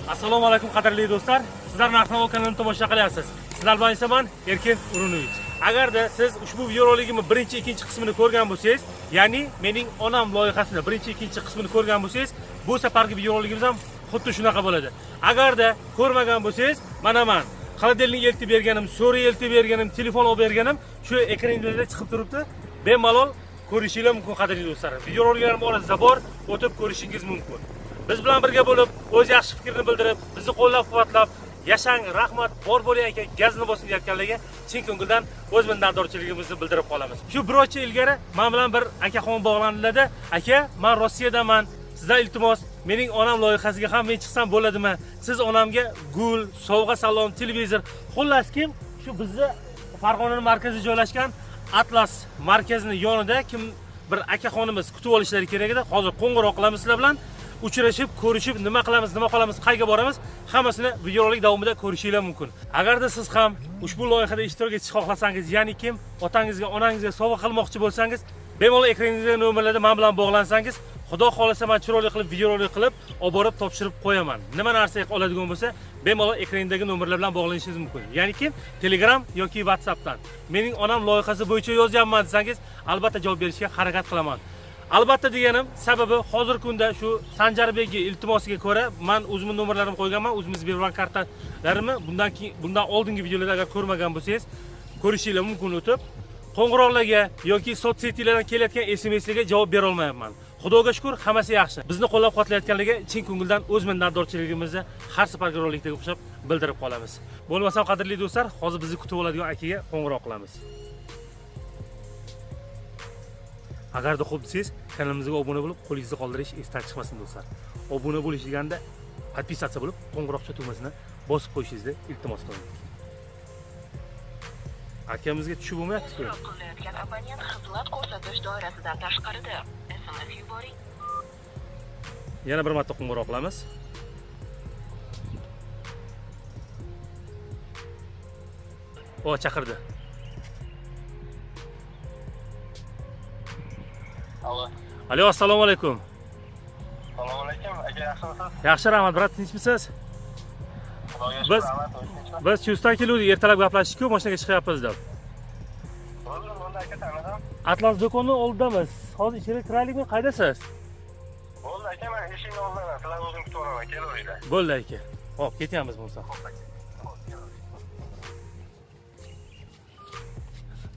Assalomu alaykum qadrli do'stlar. Sizlar Narx-navo kanalini tomosha qilyapsiz. Sizlar bilan esa men Erkin Urunovich. Agarda siz ushbu videorolikimni birinchi, ikkinchi qismini ko'rgan bo'lsangiz, ya'ni mening onam loyihasini birinchi, ikkinchi qismini ko'rgan bo'lsangiz, bu safargi videoroligimiz ham xuddi shunaqa bo'ladi. Agarda ko'rmagan bo'lsangiz, mana men xolodilnik eltib berganim, so'ri eltib berganim, telefon olib berganim shu ekraningizda chiqib turibdi. Bemalol ko'rishingiz mumkin qadrli do'stlar. Videoroliklarimiz orasida bor, o'tib ko'rishingiz mumkin. Biz bilan birga bo'lib, o'z yaxshi fikrini bildirib, bizni qo'llab-quvvatlab, yashang, rahmat, bor bo'ling aka, gazni bosib deyotganlarga chin ko'ngildan o'z minnatdorchiligimizni bildirib qolamiz. Shu bir oy ilgari men bilan bir akaxon bog'landilarda, aka, men Rossiyadaman. Sizdan iltimos, mening onam loyihasiga ham men chiqsam bo'ladimi? Siz onamga gul, sovg'a salom, televizor, xullas kim shu bizni Farg'ona markazida joylashgan Atlas markazini yonida kim bir akaxonimiz kutib olishlari kerak edi. Hozir qo'ng'iroq qilamiz sizlar bilan. Uchrashib, ko'rishib, nima qilamiz, nima qolamiz, qayerga boramiz, hammasini videorolik davomida ko'rishingiz mumkin. Agarda siz ham ushbu loyihada ishtirok etishni xohlasangiz, ya'ni kim otangizga, onangizga sovg'a qilmoqchi bo'lsangiz, bemalol ekraningizdagi nomerlarda men bilan bog'lansangiz, xudo xolasa men chiroyli qilib videorolik qilib, olib borib topshirib qo'yaman. Nima narsa oladigan bo'lsa, bemalol ekrandagi nomerlar bilan bog'lanishingiz mumkin. Ya'ni kim Telegram yoki WhatsAppdan. Mening onam loyihasi bo'yicha yozyapman desangiz, albatta javob berishga harakat qilaman. Albatta deganim sababi hozirgi kunda shu Sanjarbekning iltimosiga ko'ra men o'zimning nomerlarimni qo'yganman, o'zimiz bergan kartalarimni bundan oldingi videolarda agar ko'rmagan bo'lsangiz, ko'rishingiz mumkin o'tib. Qo'ng'iroqlarga yoki sotsetilardan kelayotgan SMSlarga javob bera olmayapman. Xudoga shukr, hammasi yaxshi. Bizni qo'llab-quvvatlayotganlarga chin ko'ngildan o'z minnatdorchiligimizni har safargi rolikdagi o'xshab bildirib qolamiz. Bo'lmasam qadrli do'stlar, hozir bizni kutib oladigan akaga qo'ng'iroq qilamiz. Agarda xo'p desangiz, kanalimizga obuna bo'lib, qo'lingizda qoldirish esdan chiqmasin do'stlar. Obuna bo'lish deganda podpisatsiya bo'lib, qo'ng'iroqcha tugmasini bosib qo'yishingizni iltimos qilaman. Akamizga tushib bo'lmayapti-ku. Qilayotgan abonent xizmat ko'rsatish doirasidan tashqarida. SMS yuboring. Yana bir marta qo'ng'iroq qilamiz. O chaqirdi. Alo, assalomu alaykum. Assalomu alaykum. Aka, yaxshimisiz? Yaxshi, rahmat, brat, tinchmisiz? Biz Chustdan keldik, ertalab gaplashdik-ku, mashinaga chiqyapmiz deb. Bo'ldi, aka, tanidim. Atlas do'koni oldidamiz. Hozir icheri kiraylikmi? Qaydasiz? Bo'ldi, aka, men eshikni oldiman. Sizlar o'zim kutib olaman, kelaveringlar. Bo'ldi aka. Xo'p, ketyapmiz bo'lsa.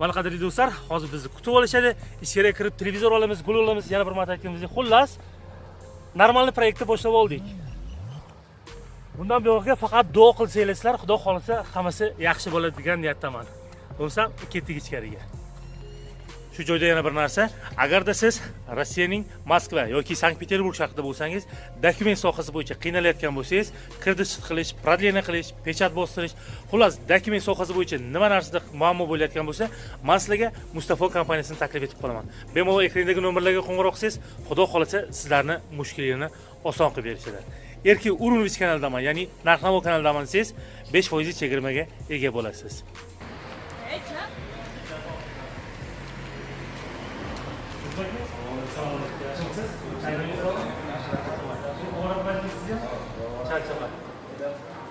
Mana qadrli do'stlar, hozir bizni kutib olishadi. Ichkariga kirib televizor olamiz, gul olamiz, yana bir marta aytganimizdek, xullas normalniy proyektni boshlab oldik. Bundan buyoqqa faqat duo qilsangizlar, Xudo xolisa hammasi yaxshi bo'ladi degan niyatdaman. Bo'lsam, ketdik ichkariga. Shu joyda yana bir narsa, agarda siz Rossiyaning Moskva yoki Sankt-Peterburg shahrida bo'lsangiz, dokument sohasi bo'yicha qiynalayotgan bo'lsangiz, kredit qilish, продление qilish, pechat bostirish, xullas dokument sohasi bo'yicha nima narsada muammo bo'layotgan bo'lsa, men sizlarga Mustafo kompaniyasini taklif etib qolaman. Bemalol ekrandagi nomerlarga qo'ng'iroq qilsangiz, Xudo xolisa sizlarni mushkullaringizni oson qilib berishadi. Erkin Urunovich kanalidaman, ya'ni Narx-navo kanalidaman desangiz, 5% chegirmaga ega bo'lasiz.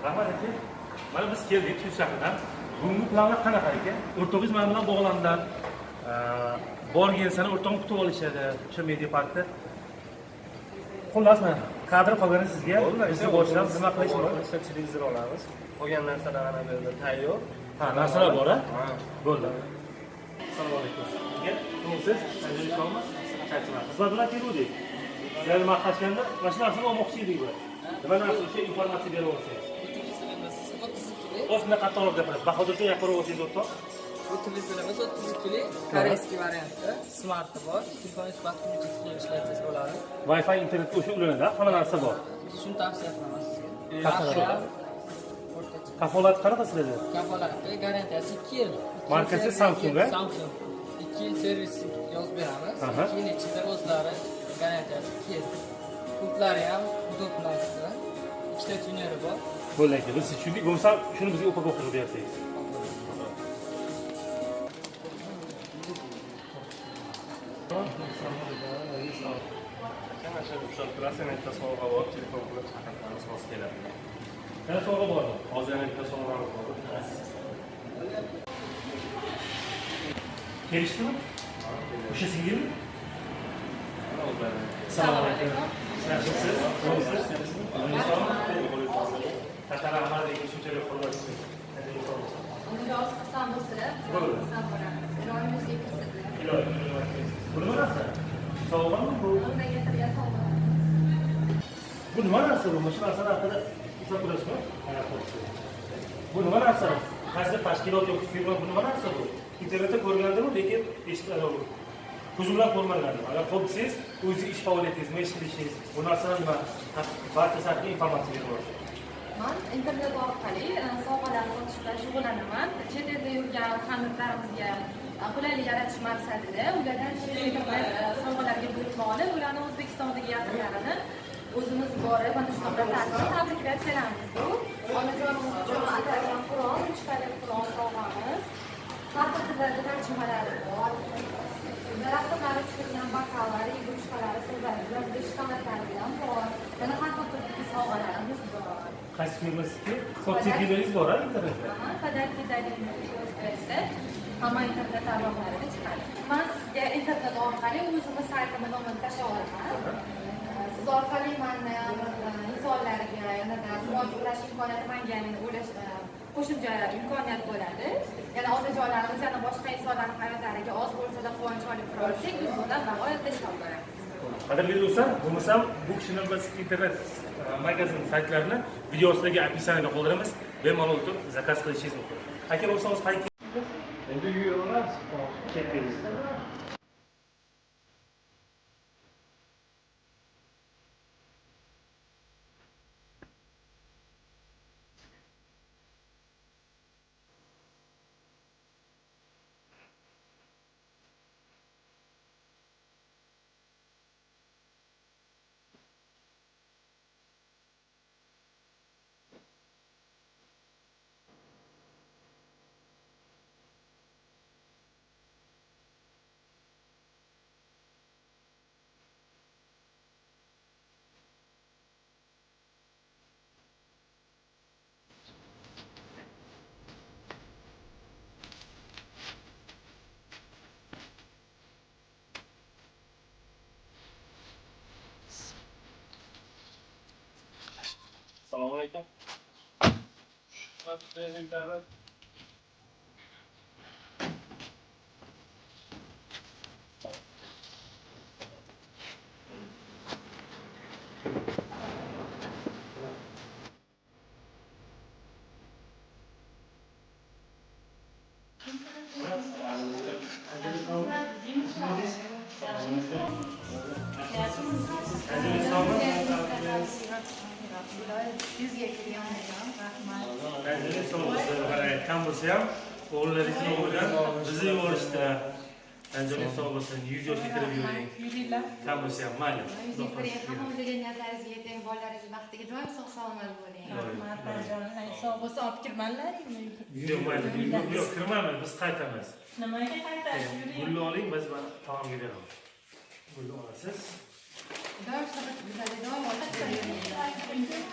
Rahmat aka. Mana biz keldik shu shahardan. Bugungi planlar qanaqa ekan? O'rtog'ingiz men bilan bog'landilar. Borgan sana o'rtog'im kutib olishadi shu media parkda. Xullas men kadr qolgani sizga. Biz boshlab nima qilishni televizor olamiz. Qolgan narsalar ana bu yerda tayyor. Ha, narsalar bor-a? Ha. Bo'ldi. Assalomu alaykum. Kimsiz? Azizingiz? Xizmat bilan keldik. Sizlarni maqtashganda mana shu narsani olmoqchi edik biz. Nima narsa uchun informatsiya berib o'tsangiz. O'zini qatorib gapirasiz. Bahodircha gapirib o'tsangiz o'rtoq. Bu televizorimiz 32 li, koreyskiy variantda, smarti bor. Telefon sifatida uchun ishlatsangiz bo'ladi. Wi-Fi internetga o'sha ulanadi, hamma narsa bor. Shuni tavsiya qilaman sizga. Kafolat. Kafolat qanaqa sizlarda? Kafolatda garantiyasi 2 yil. Markasi Samsung-a? Samsung. 2 yil servis yozib beramiz. 2 yil ichida o'zlari garantiyasi 2 yil. Pultlari ham udoblasida. Ikkita tuneri bor. Bo'ldi aka, biz tushundik. Bo'lmasa shuni bizga upakovka qilib bersangiz. mashina ushlab turasiz, yana bitta sovg'a bor, telefon qilib chaqirsangiz hozir keladi. Yana sovg'a bor. Hozir yana bitta sovg'amiz bor. Kelishdimi? O'sha singilmi? Assalomu alaykum. Yaxshimisiz? To'g'risiz? Tatar Ahmadovga shunchalik hurmat qilib. Unga oz qilsam bo'lsa, qilsam boramiz. Iloyimizga kirsiz. Bu nima narsa? Sovg'ami bu? Undan keltirgan sovg'a. Bu nima narsa bu? Mana shu narsani haqida ushlab turasizmi? Bu nima narsa? Qaysi tashkilot yoki firma bu nima narsa bu? İnternetda ko'rgandim, lekin eshitmadim. Ko'zimlar ko'rmagandim. Agar xo'p desangiz, o'zingiz ish faoliyatingiz, ish qilishingiz, bu narsani nima? Barcha haqida informatsiya berasiz. Men internet orqali sovg'alar sotish bilan shug'ullanaman. Chet elda yurgan hamyurtlarimizga qulaylik yaratish maqsadida ulardan sovg'alarga buyurtma olib, ularni O'zbekistondagi yaqinlarini o'zimiz borib, mana shunaqa tabriklatsiyalarimiz bu. Onajonimiz uchun atalgan Qur'on, 3 kalima Qur'on sovg'amiz. Har xil tillarda tarjimalari bor. Rasmlari tushirgan bakalari, yugurishkalari, so'zlari, ishxonatlari ham bor. Yana har xil turdagi sovg'alarimiz bor. Qaysi firmasiki? Sotsial bor internetda. Qadarki dalilni o'zgarsa, hamma internet tarmoqlarida chiqadi. Men sizga internet orqali o'zimiz saytimiz nomini tashlab olaman. Siz orqali meni insonlarga yanada murojaat qilish imkoniyati menga o'ylash qo'shimcha imkoniyat bo'ladi. Yana otajonlarimiz yana boshqa insonlar hayotlariga oz bo'lsa-da quvonch olib tura olsak, biz bundan bag'oyatda ishlab boramiz. Qadrli do'stlar, bo'lmasam bu kishini biz internet magazin saytlarini videosidagi описаниеda qoldiramiz. Bemalol o'tib zakaz qilishingiz mumkin. Aka bo'lsangiz qayerga? Endi yuraveramiz. Ketdingiz. Assalomu alaykum. Kam bo'lsa ham o'g'illarizni o'g'lidan bizni yuborishdi. Anjalik sog' bo'lsin, 100 yoshga kirib yuring. Kam bo'lsa ham mayli. Hamma o'ylaganlaringizga yeting, bolalaringiz baxtiga doim sog'-salomat bo'ling. Rahmat, Anjalik. Sog' bo'lsa olib kirmanlaringmi? Yo'q, mayli. Yo'q, kirmayman, biz qaytamiz. Nimaga qaytasiz? Gulni oling, biz taomga beramiz. Gulni olasiz. Doim shunaqa bizlarga doim olib yuring.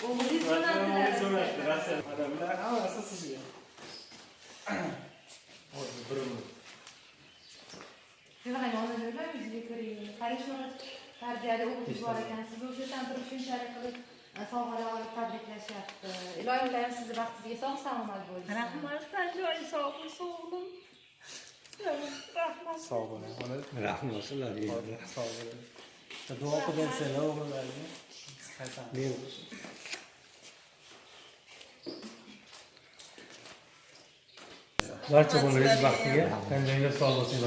O'g'lingiz jo'natdilar. Qarang, onajonlar yuziga kiring. Qarang, shunaqa tarbiyali o'g'lingiz bor ekan. Siz o'shadan turib shunchalik qilib sovg'alar olib tabriklashyapti. Iloyim bilan sizni baxtingizga sog'-salomat bo'ling. Rahmat, Anjalik. Sog' bo'lsin o'g'lim. Rahmat. Sağ olun. Rahmet olsunlar. Sağ olun. Dua kılın oğullarına. Men barcha bolalaringiz baxtiga, tananglar sog' bo'lsin.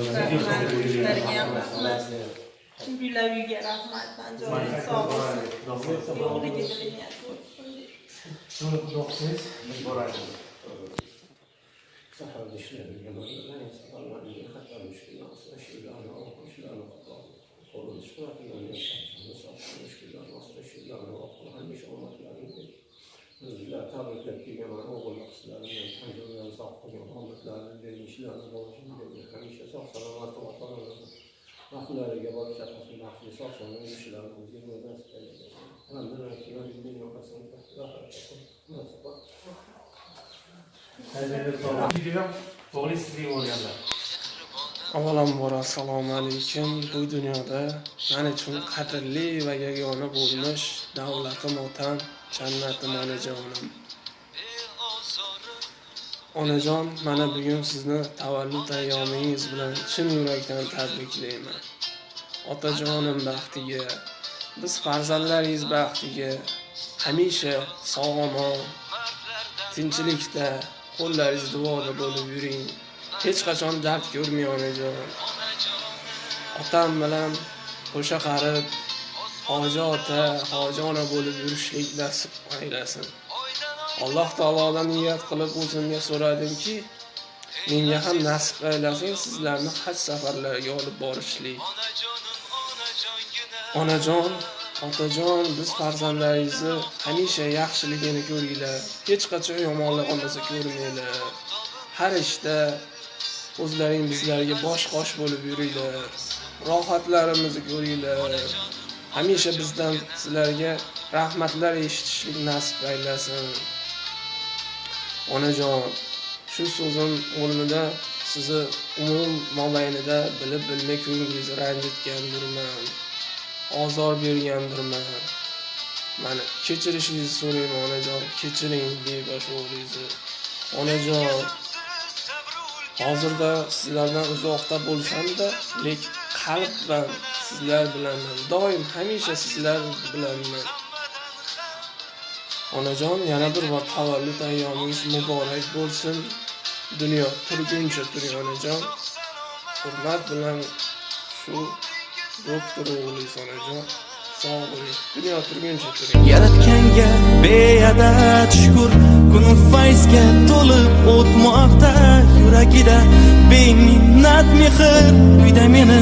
Gullar uyga rahmat, Anjalik. Sog' bo'lsin. Yo'qligi diliniyat bo'lsin. Shuni do'qsiz, biz boramiz. sahar işlerine ben insanlarla hatta müşküller olsa şeylerle okuşlarla konuşmak yani mesela müşküller olsa şeylerle okumak olmaklarıydı. Bizler tabii ki yaman oğul akslarının tanrıların sağlığı olmaklarının demişlerle olsun diye hemşe sağ selamet olmalarını Mahlarga borish asosida maxfiy sog'-sog'lom ishlarimizni O'g'lingiz sizga o'rgandi. Avvalambor assalomu alaykum. Bu dunyoda men uchun qadrli va yagona bo'lmish davlatim otam, jannatim onajonim. Onajon, mana bugun sizni tavallud ayyomingiz bilan chin yurakdan tabriklayman. Otajonim baxtiga, biz farzandlaringiz baxtiga hamisha sog'-omon, tinchlikda, qo'llaringiz duoda bo'lib yuring. Hech qachon dard ko'rmang onajon. Otam bilan qo'sha qarib, hoji ota, hoji ona bo'lib yurishlik nasib aylasin. Alloh taolodan niyat qilib o'zimga so'radimki, menga ham nasib aylasin sizlarni haj safarlariga olib borishlik. Onajon, otajon, biz farzandlaringizni hamisha yaxshiligini ko'ringlar. Hech qachon yomonligimizni ko'rmanglar. Har ishda o'zlaring bizlarga bosh-qosh bo'lib yuringlar. Rohatlarimizni ko'ringlar. Hamisha bizdan sizlarga rahmatlar eshitishlik nasib aylasin. Onajon, shu so'zim o'rnida sizni umum mobaynida bilib-bilmay ko'nglingizni ranjitgandirman. Ozor bergandirman. Mana kechirishingizni so'rayman onajon. Kechiring bebash o'g'lingizni. Onajon, hozirda sizlardan uzoqda bo'lsam-da, lekin qalbdan sizlar bilanman. Doim hamisha sizlar bilanman. Onajon, yana bir bor tavallud ayyomingiz muborak bo'lsin. Dunyo turguncha turing onajon. Hurmat bilan shu doktor o'g'lingiz onajon. Sog' bo'ling. Dunyo turguncha turing. Yaratganga beadad shukr, kunim fayzga to'lib o'tmoqda. Yuragida beminnat mehr, uyda meni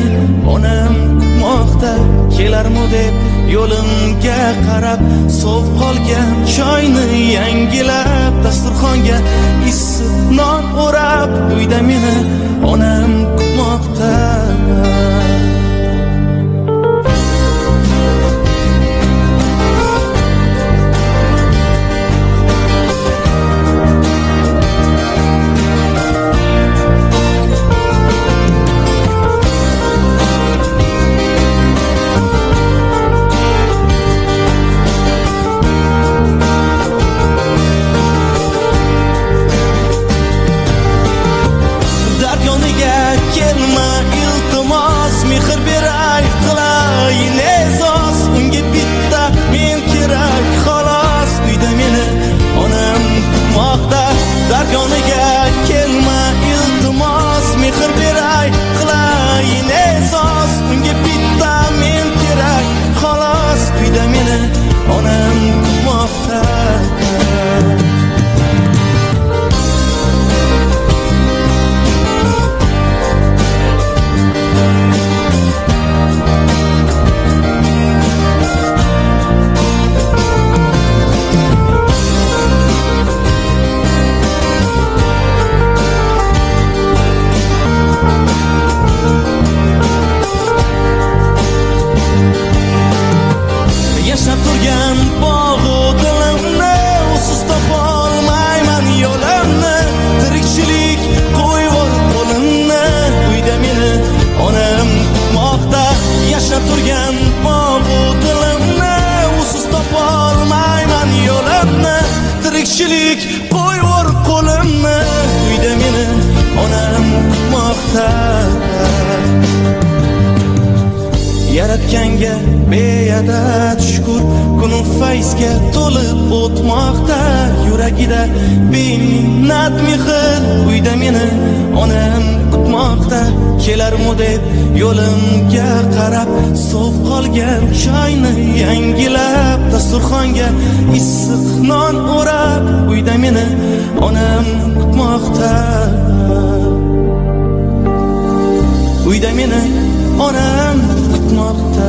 onam kutmoqda. Kelarmi deb yo'limga qarab, sov qolgan choyni yangilab, dasturxonga issiq non o'rab, uyda meni onam kutmoqda. Kelma iltimos, mehr beray qilay nezos, unga bitta men kerak xolos, uyda meni onam kutmoqda. Dargoniga kelma iltimos, mehr beray qilay nezos, unga bitta men kerak xolos, uyda meni onam kutmoqda. Yashab turgan bog'u dilimni, usiz topolmayman yo'limni. Tirikchilik qo'yvor qo'limni, uyda meni onam kutmoqda. Yashab turgan bog'u dilimni, usiz topolmayman yo'limni. Tirikchilik qo'yvor qo'limni, uyda meni onam kutmoqda. Yaratganga beadad shukr, kunim fayzga to'lib o'tmoqda. Yuragida beminnat mehr, uyda meni onam kutmoqda. Kelarmi deb yo'limga qarab, sov qolgan choyni yangilab, dasturxonga issiq non o'rab, uyda meni onam kutmoqda. Uyda meni onam kutmoqda.